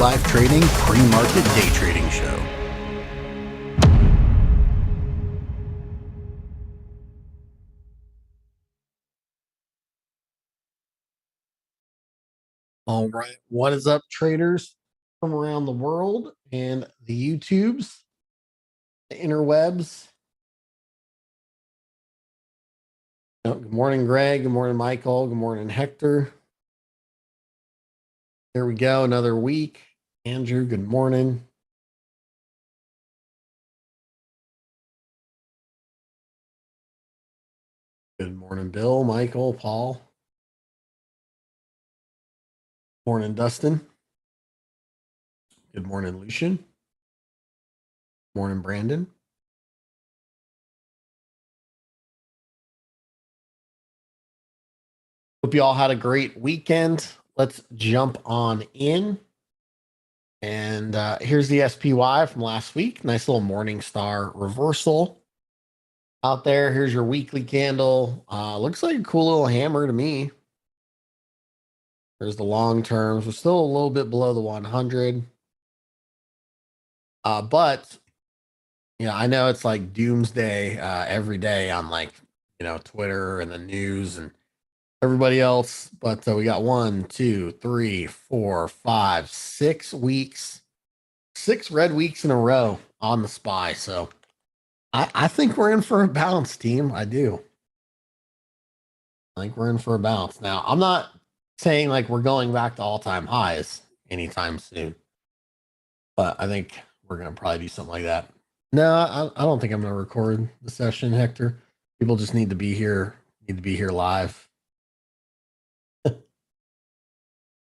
live trading pre-market day trading show. All right. What is up, traders from around the world and the YouTubes, the interwebs? Good morning, Greg. Good morning, Michael. Good morning, Hector. There we go. Another week. Andrew, good morning. Good morning, Bill, Michael, Paul. Morning, Dustin. Good morning, Lucian. Morning, Brandon. Hope you all had a great weekend. Let's jump on in. And here's the SPY from last week. Nice little morning star reversal out there. Here's your weekly candle. Looks like a cool little hammer to me. There's the long terms. We're still a little bit below the 100. But I know it's like doomsday every day on Twitter and the news and everybody else. But we got 1, 2, 3, 4, 5, 6 weeks, 6 red weeks in a row on the SPY. So I think we're in for a bounce, team. I do. I think we're in for a bounce. Now, I'm not saying like we're going back to all-time highs anytime soon, but I think we're going to probably do something like that. No, I don't think I'm going to record the session, Hector. People just need to be here live.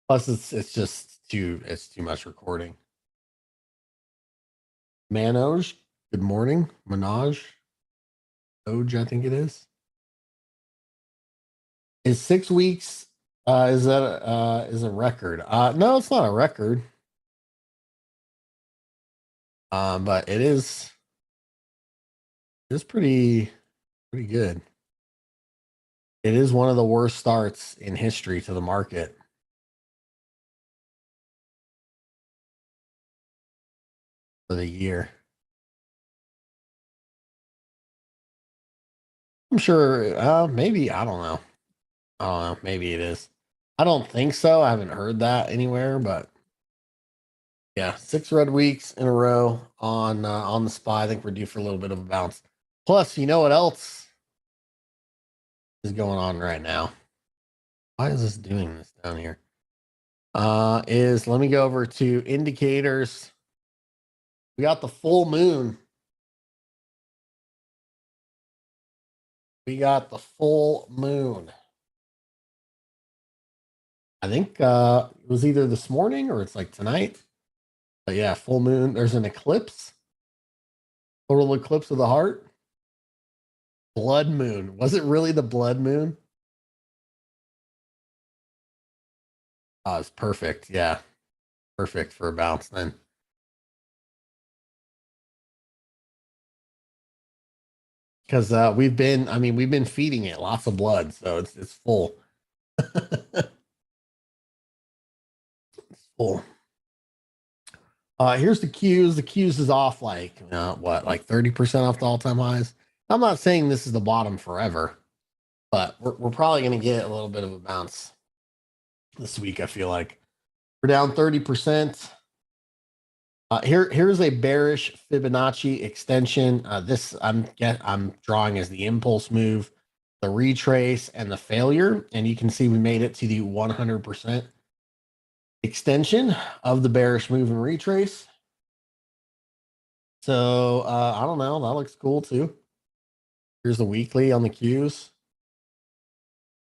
Plus, it's just too much recording. Manoj, good morning. Manoj, Oj, I think it is. Is 6 weeks? Is that is a record? No, it's not a record. But it is. It's pretty good. It is one of the worst starts in history to the market. For the year. I'm sure maybe I don't know. Maybe it is. I don't think so. I haven't heard that anywhere, but yeah, 6 red weeks in a row on the SPY. I think we're due for a little bit of a bounce. Plus, you know what else is going on right now? Why is this doing this down here? Let me go over to indicators. We got the full moon. We got the full moon. I think it was either this morning or it's like tonight. But yeah, full moon. There's an eclipse. Total eclipse of the heart. Blood moon. Was it really the blood moon? Oh, it's perfect. Yeah. Perfect for a bounce then. Because we've been feeding it lots of blood, so it's full. It's full. Here's the Qs. The Qs is off like 30% off the all-time highs. I'm not saying this is the bottom forever, but we're probably going to get a little bit of a bounce this week. I feel like we're down 30%. Here's a bearish Fibonacci extension. This I'm drawing as the impulse move, the retrace, and the failure. And you can see we made it to the 100% extension of the bearish move and retrace. So I don't know. That looks cool too. Here's the weekly on the Qs.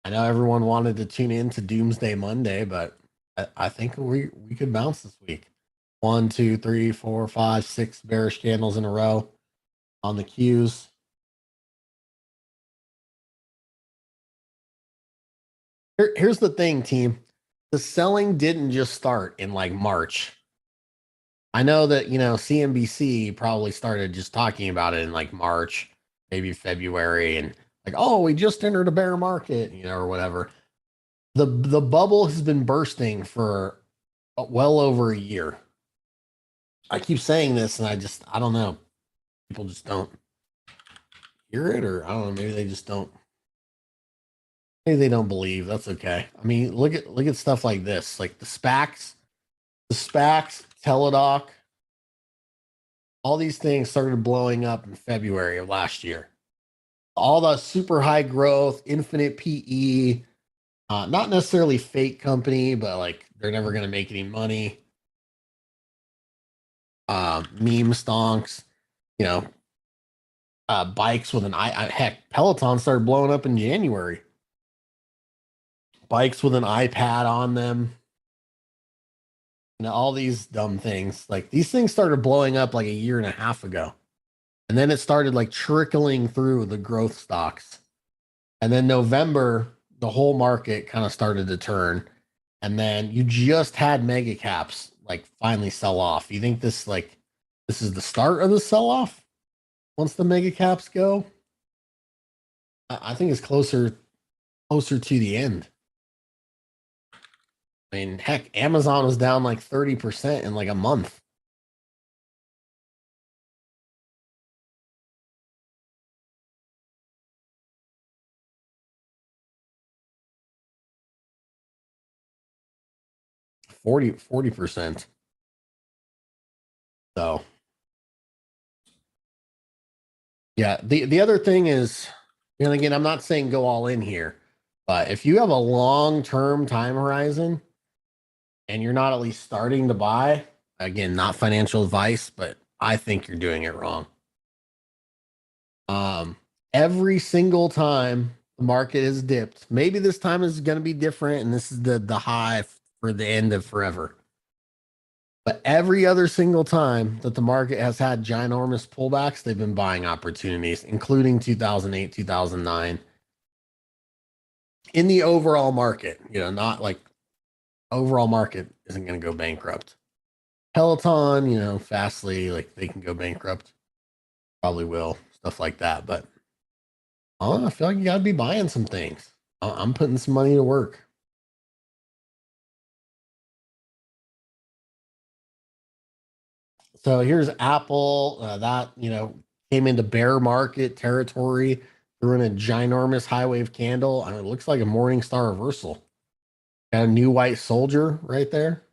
I know everyone wanted to tune in to Doomsday Monday, but I think we could bounce this week. 1, 2, 3, 4, 5, 6 bearish candles in a row on the Qs. Here's the thing, team. The selling didn't just start in like March. I know that, CNBC probably started just talking about it in like March, maybe February, and like, oh, we just entered a bear market, or whatever. The bubble has been bursting for well over a year. I keep saying this, and I don't know. People just don't hear it, or I don't know. Maybe they just don't. Maybe they don't believe. That's okay. I mean, look at stuff like this, like the SPACs, Teladoc, all these things started blowing up in February of last year. All the super high growth, infinite PE, not necessarily fake company, but like they're never going to make any money. Meme stonks, you know, bikes with an heck, Peloton started blowing up in January. Bikes with an iPad on them. All these dumb things. Like these things started blowing up like a year and a half ago. And then it started like trickling through the growth stocks. And then November, the whole market kind of started to turn. And then you just had mega caps like finally sell off. You think this is the start of the sell off once the mega caps go? I think it's closer to the end. I mean, heck, Amazon was down like 30% in like a month. 40%. So yeah, the other thing is, again, I'm not saying go all in here, but if you have a long-term time horizon and you're not at least starting to buy, again, not financial advice, but I think you're doing it wrong. Um, every single time the market has dipped, maybe this time is going to be different, and this is the high for the end of forever. But every other single time that the market has had ginormous pullbacks, they've been buying opportunities, including 2008, 2009. In the overall market, not like overall market isn't going to go bankrupt. Peloton, Fastly, like they can go bankrupt. Probably will, stuff like that. But I feel like you got to be buying some things. I'm putting some money to work. So here's Apple. That came into bear market territory. Threw in a ginormous high wave candle. I mean, it looks like a morning star reversal. Got a new white soldier right there.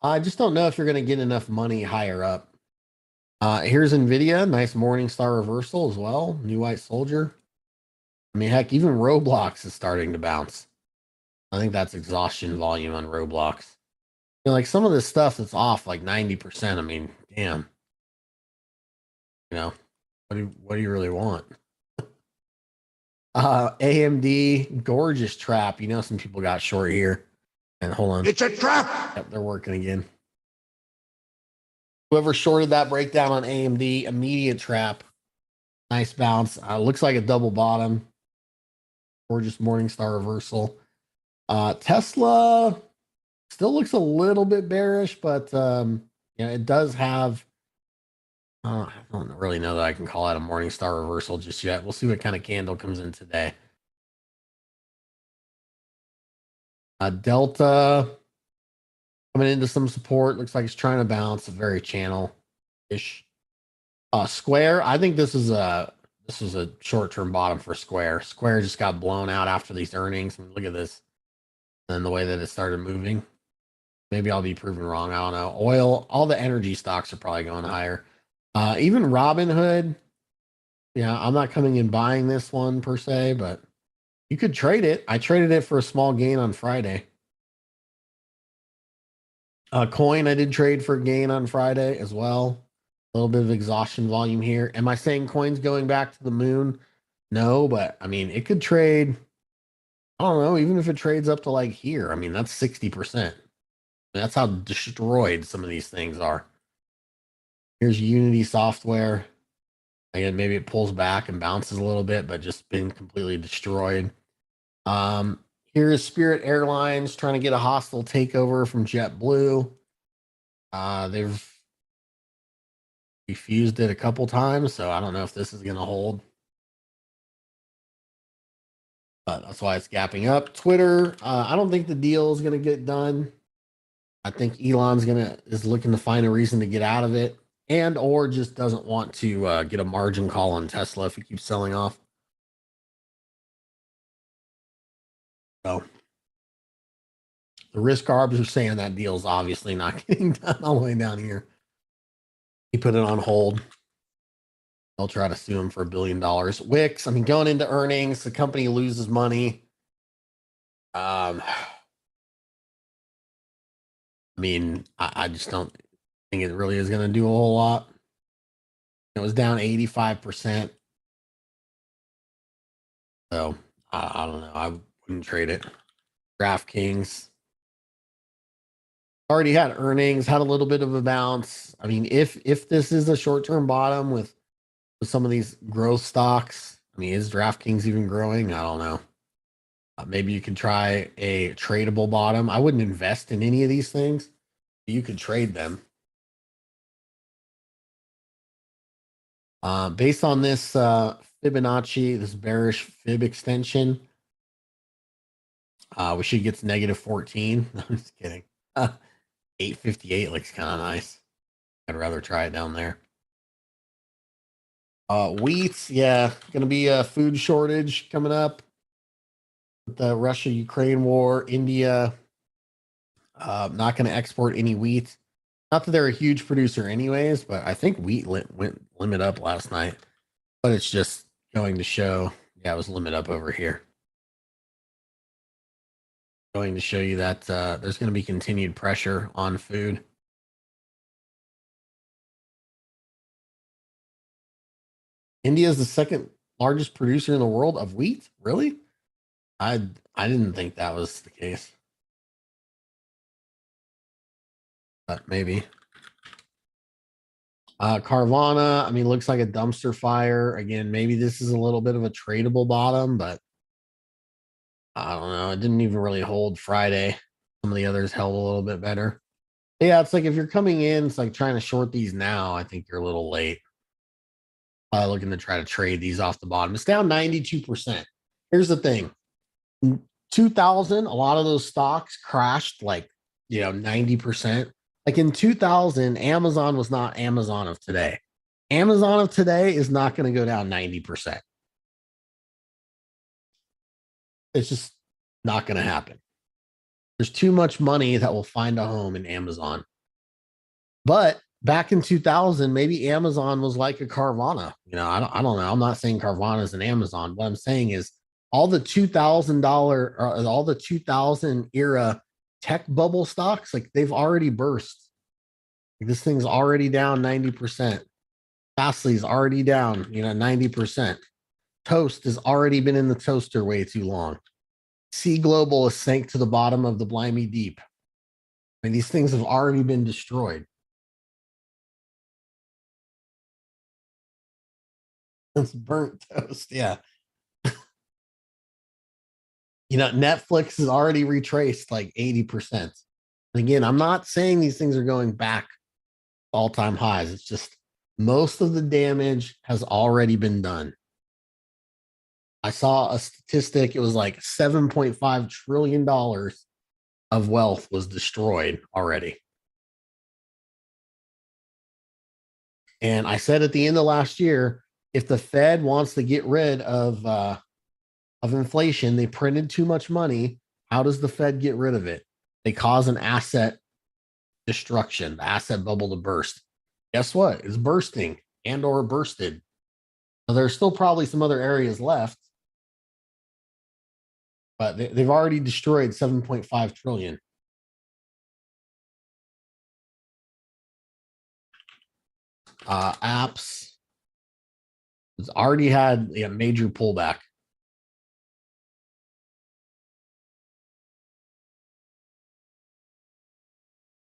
I just don't know if you're going to get enough money higher up. Here's Nvidia, nice morning star reversal as well. New white soldier. I mean, heck, even Roblox is starting to bounce. I think that's exhaustion volume on Roblox. Like some of this stuff that's off like 90%. I mean, damn. You know, what do you really want? AMD, gorgeous trap. Some people got short here. And hold on. It's a trap. Yep, they're working again. Whoever shorted that breakdown on AMD, immediate trap. Nice bounce. Looks like a double bottom. Gorgeous morning star reversal. Tesla still looks a little bit bearish, but it does have. I don't really know that I can call it a morning star reversal just yet. We'll see what kind of candle comes in today. Delta coming into some support. Looks like it's trying to bounce. Very channel ish. Square. I think this is a short term bottom for Square. Square just got blown out after these earnings. I mean, look at this, and the way that it started moving. Maybe I'll be proven wrong. I don't know. Oil. All the energy stocks are probably going higher. Even Robinhood. Yeah, I'm not coming in buying this one per se, but you could trade it. I traded it for a small gain on Friday. Coin I did trade for a gain on Friday as well. A little bit of exhaustion volume here. Am I saying coin's going back to the moon? No, but I mean it could trade. I don't know, even if it trades up to like here. I mean, that's 60%. That's how destroyed some of these things are. Here's Unity Software. Again, maybe it pulls back and bounces a little bit, but just been completely destroyed. Here's Spirit Airlines trying to get a hostile takeover from JetBlue. They've We fused it a couple times, so I don't know if this is going to hold. But that's why it's gapping up. Twitter, I don't think the deal is going to get done. I think Elon's is looking to find a reason to get out of it, and or just doesn't want to get a margin call on Tesla if he keeps selling off. So the risk arbs are saying that deal's obviously not getting done all the way down here. He put it on hold. They'll try to sue him for $1 billion. Wix, I mean, going into earnings, the company loses money. I mean, I just don't think it really is going to do a whole lot. It was down 85%. So I don't know. I wouldn't trade it. DraftKings already had earnings, had a little bit of a bounce. I mean, if this is a short term bottom with some of these growth stocks, I mean, is DraftKings even growing? I don't know. Maybe you can try a tradable bottom. I wouldn't invest in any of these things. You could trade them. Based on this Fibonacci, this bearish fib extension, we should get to negative 14. I'm just kidding. 858 looks kind of nice. I'd rather try it down there. Wheat, yeah, going to be a food shortage coming up with the Russia-Ukraine war. India not going to export any wheat. Not that they're a huge producer anyways, but I think wheat went limit up last night. But it's just going to show, yeah, it was limit up over here. Going to show you that there's going to be continued pressure on food. India is the second largest producer in the world of wheat. Really? I didn't think that was the case. But maybe. Carvana, I mean, looks like a dumpster fire. Again, maybe this is a little bit of a tradable bottom, but I don't know. It didn't even really hold Friday. Some of the others held a little bit better. Yeah, it's like if you're coming in, it's like trying to short these now. I think you're a little late. Looking to try to trade these off the bottom. It's down 92%. Here's the thing. 2000, a lot of those stocks crashed like, 90%. Like in 2000, Amazon was not Amazon of today. Amazon of today is not going to go down 90%. It's just not going to happen. There's too much money that will find a home in Amazon. But back in 2000, maybe Amazon was like a Carvana. I don't know. I'm not saying Carvana is an Amazon. What I'm saying is all the $2,000 or all the 2000 era tech bubble stocks, like they've already burst. Like this thing's already down 90%. Fastly's already down, 90%. Toast has already been in the toaster way too long. Sea Global has sank to the bottom of the Blimey Deep. I mean, these things have already been destroyed. It's burnt toast, yeah. Netflix has already retraced like 80%. And again, I'm not saying these things are going back all-time highs. It's just most of the damage has already been done. I saw a statistic. It was like $7.5 trillion of wealth was destroyed already. And I said at the end of last year, if the Fed wants to get rid of inflation, they printed too much money. How does the Fed get rid of it? They cause an asset destruction, the asset bubble to burst. Guess what? It's bursting and or bursted. So there's still probably some other areas left, but they've already destroyed 7.5 trillion. Apps. It's already had a major pullback.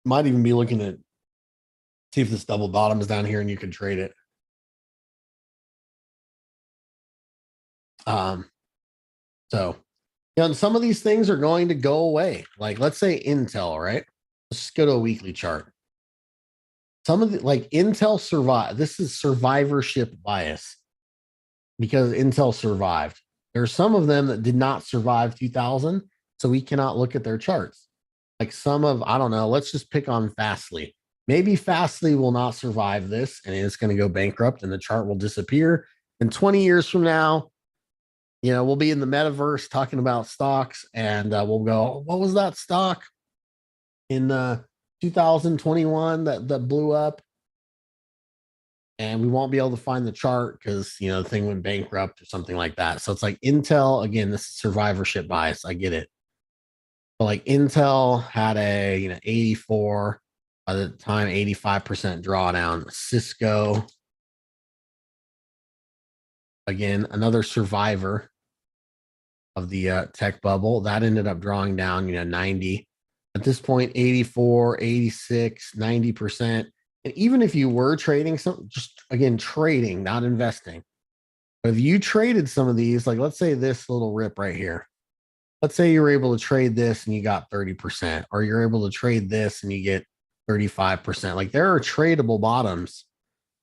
Might even be looking at see if this double bottom is down here and you can trade it. So and some of these things are going to go away. Like let's say Intel, right? Let's just go to a weekly chart. Some of the like Intel survived. This is survivorship bias because Intel survived. There are some of them that did not survive 2000, so we cannot look at their charts. Like some of, I don't know, let's just pick on Fastly. Maybe Fastly will not survive this and it's going to go bankrupt and the chart will disappear. And 20 years from now, we'll be in the metaverse talking about stocks and we'll go, what was that stock in 2021 that blew up? And we won't be able to find the chart because the thing went bankrupt or something like that. So it's like Intel again. This is survivorship bias. I get it, but like Intel had a 84 by the time 85% drawdown. Cisco again, another survivor of the tech bubble that ended up drawing down 90 at this point, 84, 86, 90%. And even if you were trading some, just again trading, not investing. But if you traded some of these, like let's say this little rip right here, let's say you were able to trade this and you got 30%, or you're able to trade this and you get 35%. Like there are tradable bottoms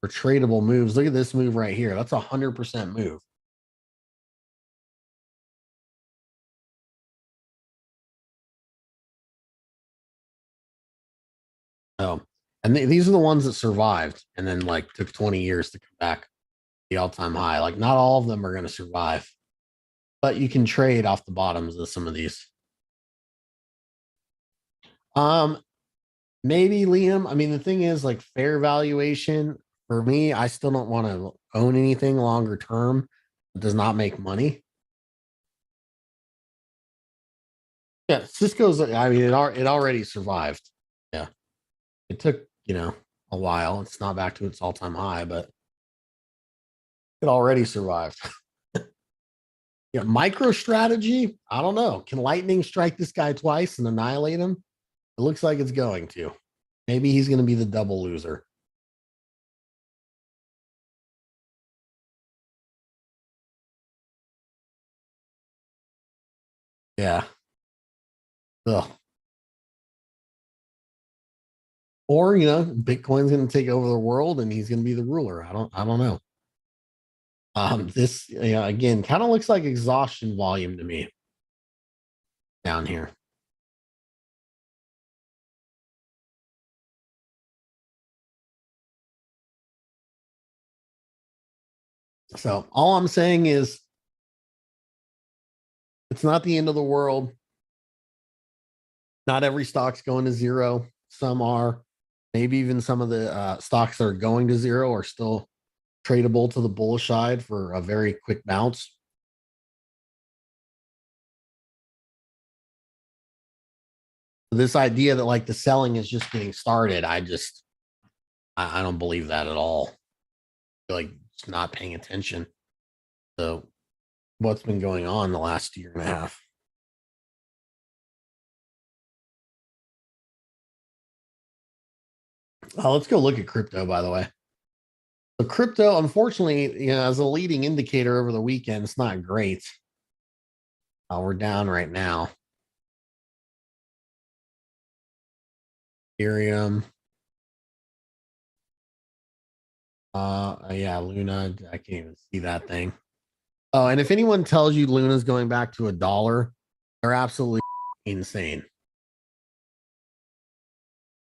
or tradable moves. Look at this move right here. That's 100% move. Oh, and these are the ones that survived and then like took 20 years to come back the all-time high. Like not all of them are going to survive, but you can trade off the bottoms of some of these. Um, maybe Liam. I mean, the thing is, like fair valuation for me, I still don't want to own anything longer term that does not make money. Yeah, Cisco's. I mean, it already survived. Yeah, it took a while. It's not back to its all time high, but it already survived. Yeah, micro strategy. I don't know. Can lightning strike this guy twice and annihilate him? It looks like it's going to. Maybe he's going to be the double loser. Yeah. Ugh. Or Bitcoin's going to take over the world and he's going to be the ruler. I don't know. This again kind of looks like exhaustion volume to me down here. So all I'm saying is it's not the end of the world. Not every stock's going to zero. Some are. Maybe even some of the stocks that are going to zero are still tradable to the bullish side for a very quick bounce. This idea that like the selling is just getting started, I don't believe that at all. I feel like just not paying attention to what's been going on the last year and a half. Let's go look at crypto, by the way. So crypto, unfortunately, as a leading indicator over the weekend, it's not great. We're down right now. Ethereum. Yeah, Luna. I can't even see that thing. Oh, and if anyone tells you Luna's going back to $1, they're absolutely insane.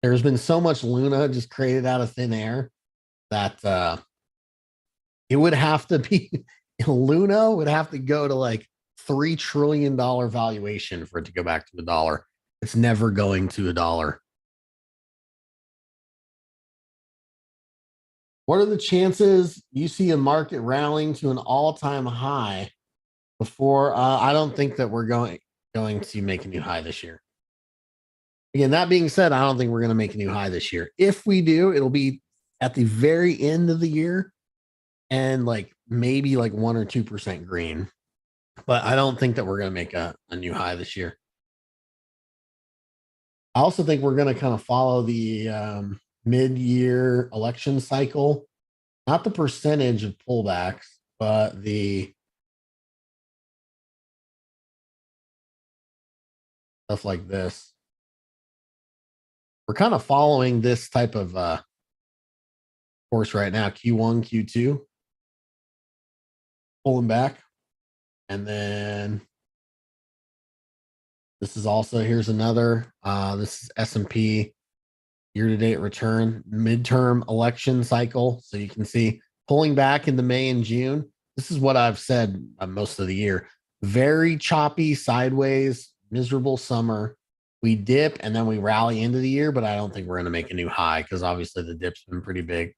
There's been so much Luna just created out of thin air that it would have to be Luna would have to go to like $3 trillion valuation for it to go back to $1. It's never going to $1. What are the chances you see a market rallying to an all-time high before? I don't think that we're going to make a new high this year. Again, that being said, I don't think we're going to make a new high this year. If we do, it'll be at the very end of the year and like maybe like 1 or 2% green. But I don't think that we're going to make a new high this year. I also think we're going to kind of follow the mid-year election cycle, not the percentage of pullbacks, but the stuff like this. We're kind of following this type of course, right now, Q1, Q2, pulling back. And then this is also, here's another, this is S&P year-to-date return, midterm election cycle. So you can see pulling back into May and June. This is what I've said most of the year. Very choppy, sideways, miserable summer. We dip and then we rally into the year, but I don't think we're going to make a new high because obviously the dip's been pretty big.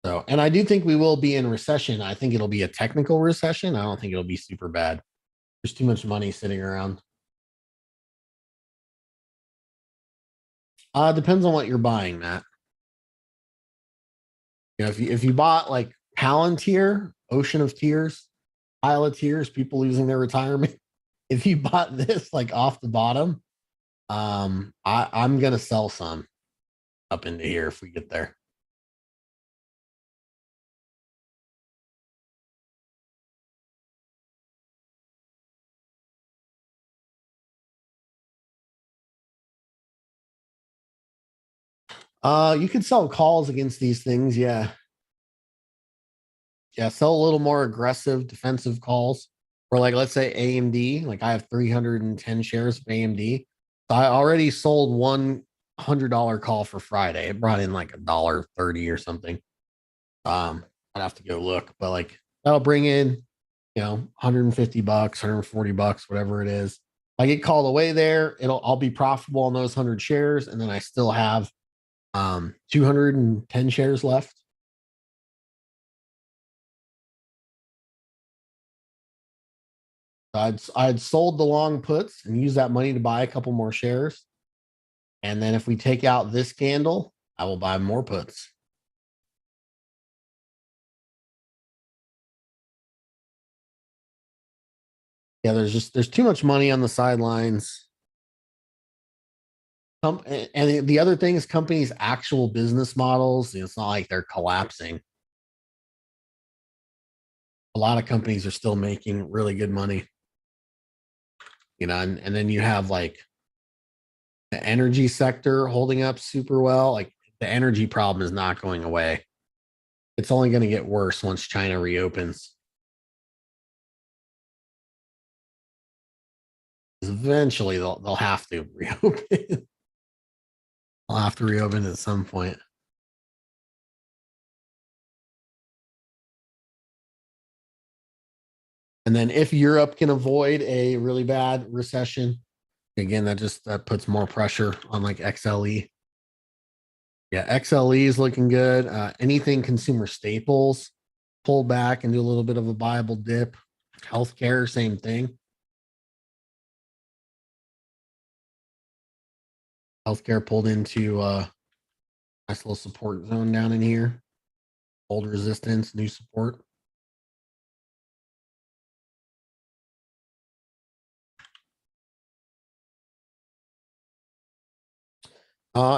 So, and I do think we will be in recession. I think it'll be a technical recession. I don't think it'll be super bad. There's too much money sitting around. Depends on what you're buying, Matt. You know, if you bought like Palantir, Ocean of Tears, Pile of Tears, people losing their retirement. If you bought this like off the bottom, I'm gonna sell some up into here if we get there. You could sell calls against these things, yeah. Yeah, sell a little more aggressive defensive calls. Or like let's say AMD, like I have 310 shares of AMD. So I already sold $100 call for Friday. It brought in like $1.30 or something. I'd have to go look, but like that'll bring in, 150 bucks, 140 bucks, whatever it is. If I get called away there, I'll be profitable on those 100 shares, and then I still have 210 shares left. I'd sold the long puts and use that money to buy a couple more shares. And then if we take out this candle, I will buy more puts. Yeah, there's too much money on the sidelines. And the other thing is companies' actual business models. It's not like they're collapsing. A lot of companies are still making really good money. And then you have like the energy sector holding up super well. Like the energy problem is not going away. It's only going to get worse once China reopens. Eventually they'll have to reopen. I'll have to reopen at some point. And then if Europe can avoid a really bad recession, again, that puts more pressure on like XLE. Yeah, XLE is looking good. Anything consumer staples, pull back and do a little bit of a viable dip. Healthcare, same thing. Healthcare pulled into nice little support zone down in here. Old resistance, new support.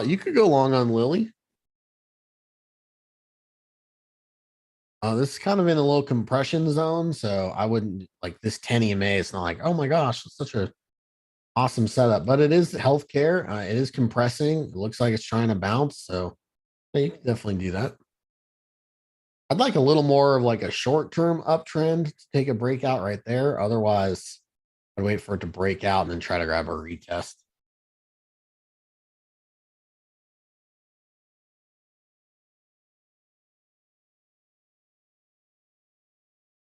You could go long on Lily. This is kind of in a little compression zone, so I wouldn't like this 10 EMA. It's not like, oh my gosh, it's such a awesome setup, but it is healthcare. It is compressing. It looks like it's trying to bounce, so yeah, you can definitely do that. I'd like a little more of like a short term uptrend to take a breakout right there. Otherwise, I'd wait for it to break out and then try to grab a retest.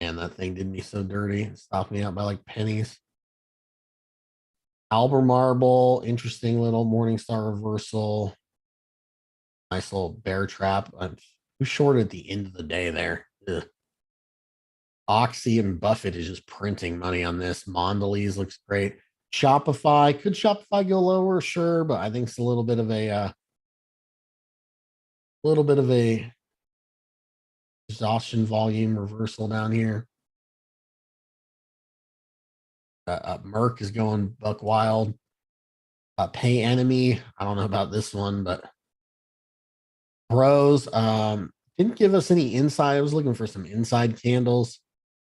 And that thing did me so dirty. It stopped me out by like pennies. Albemarle, interesting little Morningstar reversal. Nice little bear trap. Who shorted at the end of the day there? Ugh. Oxy and Buffett is just printing money on this. Mondelez looks great. Shopify, could Shopify go lower? Sure, but I think it's a little bit of a exhaustion volume reversal down here. Merck is going buck wild. Pay enemy. I don't know about this one, but Bros didn't give us any inside. I was looking for some inside candles.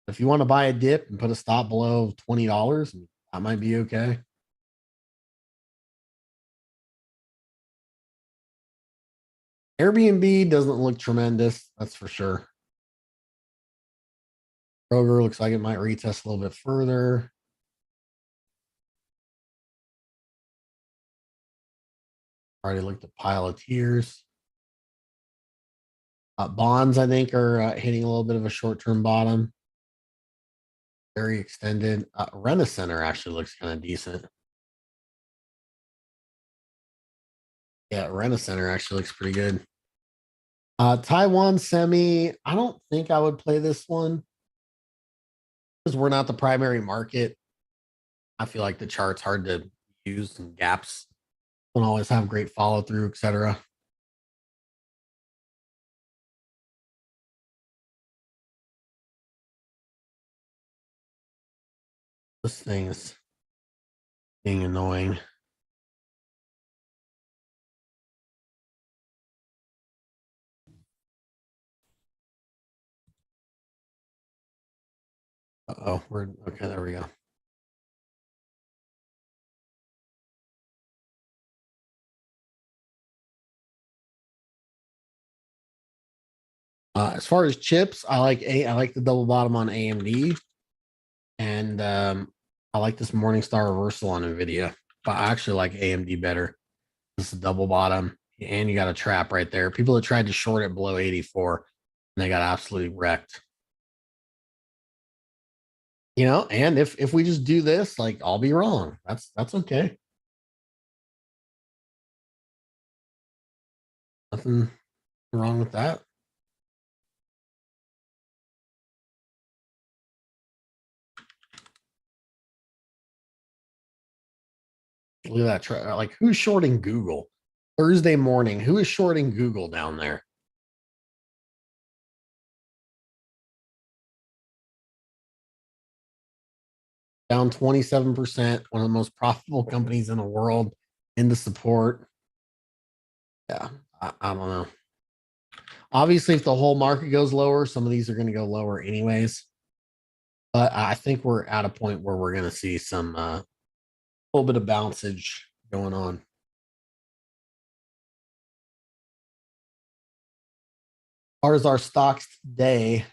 If you want to buy a dip and put a stop below $20, that might be okay. Airbnb doesn't look tremendous, that's for sure. Kroger looks like it might retest a little bit further. Already looked at Piloteers. Bonds, I think, are hitting a little bit of a short-term bottom. Very extended. Rent-A-Center actually looks kind of decent. Yeah, Rent-A-Center actually looks pretty good. Taiwan Semi, I don't think I would play this one because we're not the primary market. I feel like the chart's hard to use and gaps don't always have great follow through, etc. This thing is being annoying. Oh, we're okay. There we go. As far as chips, I like the double bottom on AMD, and I like this Morningstar reversal on Nvidia. But I actually like AMD better. This is a double bottom, and you got a trap right there. People that tried to short it below 84, and they got absolutely wrecked. And if we just do this, like I'll be wrong. That's okay. Nothing wrong with that. Look at that. Like, who's shorting Google Thursday morning? Who is shorting Google down there? Down 27%. One of the most profitable companies in the world into support. Yeah, I don't know. Obviously, if the whole market goes lower, some of these are going to go lower anyways. But I think we're at a point where we're going to see some little bit of bouncage going on. As far as our stocks today,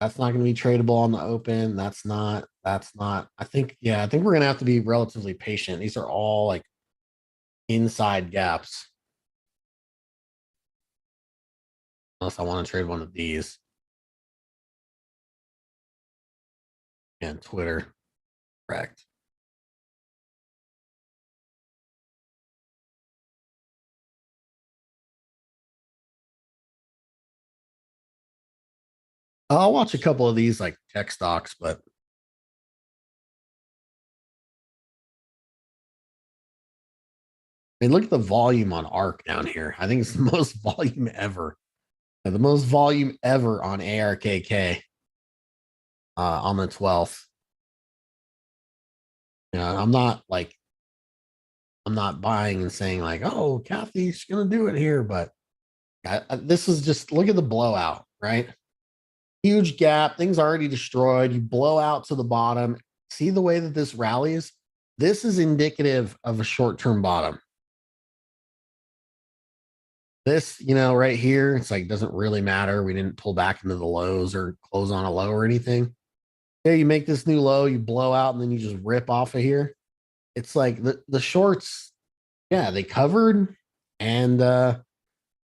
that's not going to be tradable on the open. That's not. That's not. I think we're going to have to be relatively patient. These are all like inside gaps. Unless I want to trade one of these. And Twitter. Correct. I'll watch a couple of these like tech stocks, but I mean, look at the volume on ARK down here. I think it's the most volume ever. The most volume ever on ARKK on the 12th. I'm not buying and saying like, oh, Kathy's going to do it here, but this is just look at the blowout, right? Huge gap. Things already destroyed. You blow out to the bottom. See the way that this rallies? This is indicative of a short term bottom. This, right here, it's like doesn't really matter. We didn't pull back into the lows or close on a low or anything. Yeah, you make this new low, you blow out, and then you just rip off of here. It's like the shorts, yeah, they covered, and the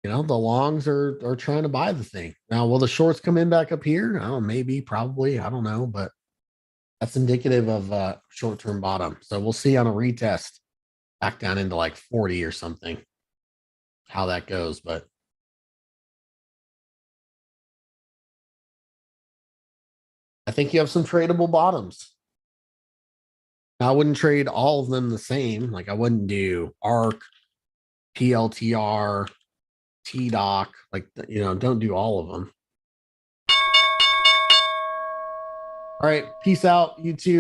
longs are trying to buy the thing. Now, will the shorts come in back up here? Oh, maybe, probably. I don't know, but that's indicative of short term bottom. So we'll see on a retest back down into like 40 or something how that goes. But I think you have some tradable bottoms. I wouldn't trade all of them the same. Like I wouldn't do ARC, PLTR, TDoc. Like don't do all of them. All right, peace out, YouTube.